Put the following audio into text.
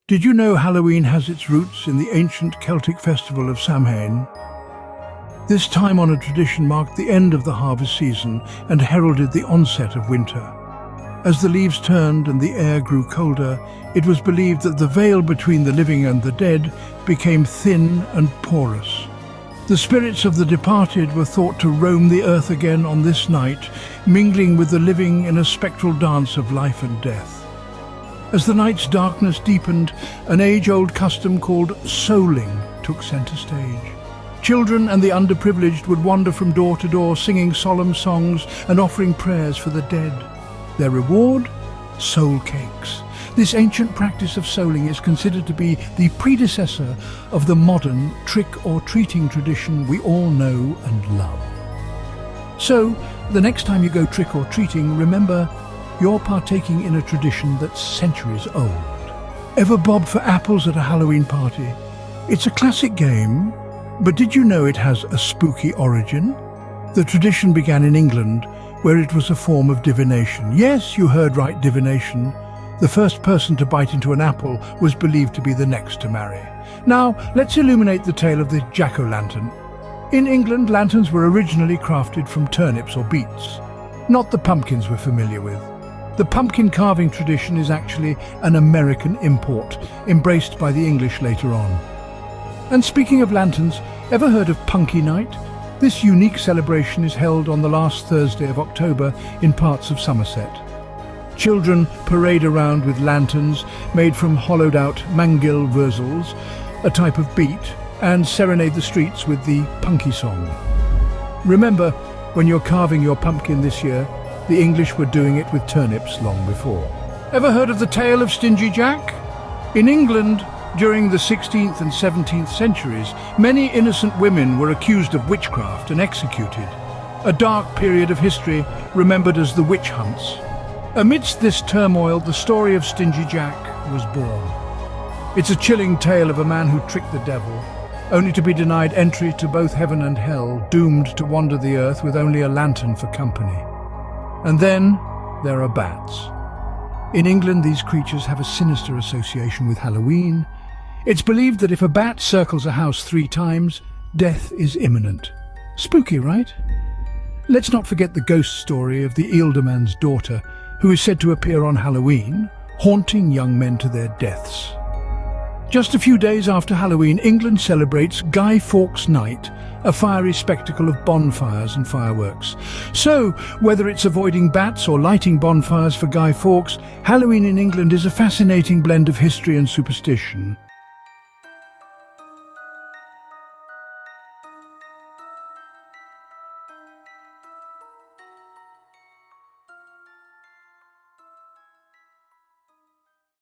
Did you know Halloween has its roots in the ancient Celtic festival of Samhain? This time-honoured tradition marked the end of the harvest season and heralded the onset of winter. As the leaves turned and the air grew colder, it was believed that the veil between the living and the dead became thin and porous. The spirits of the departed were thought to roam the earth again on this night, mingling with the living in a spectral dance of life and death. As the night's darkness deepened, an age-old custom called souling took centre stage. Children and the underprivileged would wander from door to door singing solemn songs and offering prayers for the dead. Their reward? Soul cakes. This ancient practice of souling is considered to be the predecessor of the modern trick-or-treating tradition we all know and love. So, the next time you go trick-or-treating, remember, you're partaking in a tradition that's centuries old. Ever bob for apples at a Halloween party? It's a classic game, but did you know it has a spooky origin? The tradition began in England, where it was a form of divination. Yes, you heard right, divination. The first person to bite into an apple was believed to be the next to marry. Now, let's illuminate the tale of the jack-o'-lantern. In England, lanterns were originally crafted from turnips or beets, not the pumpkins we're familiar with. The pumpkin carving tradition is actually an American import, embraced by the English later on. And speaking of lanterns, ever heard of Punky Night? This unique celebration is held on the last Thursday of October in parts of Somerset. Children parade around with lanterns made from hollowed-out mangil wurzels, a type of beet, and serenade the streets with the punky song. Remember, when you're carving your pumpkin this year, the English were doing it with turnips long before. Ever heard of the tale of Stingy Jack? In England, during the 16th and 17th centuries, many innocent women were accused of witchcraft and executed. A dark period of history remembered as the witch hunts. Amidst this turmoil, the story of Stingy Jack was born. It's a chilling tale of a man who tricked the devil, only to be denied entry to both heaven and hell, doomed to wander the earth with only a lantern for company. And then there are bats. In England, these creatures have a sinister association with Halloween. It's believed that if a bat circles a house 3 times, death is imminent. Spooky, right? Let's not forget the ghost story of the Ealdorman's daughter, who is said to appear on Halloween, haunting young men to their deaths. Just a few days after Halloween, England celebrates Guy Fawkes Night, a fiery spectacle of bonfires and fireworks. So, whether it's avoiding bats or lighting bonfires for Guy Fawkes, Halloween in England is a fascinating blend of history and superstition.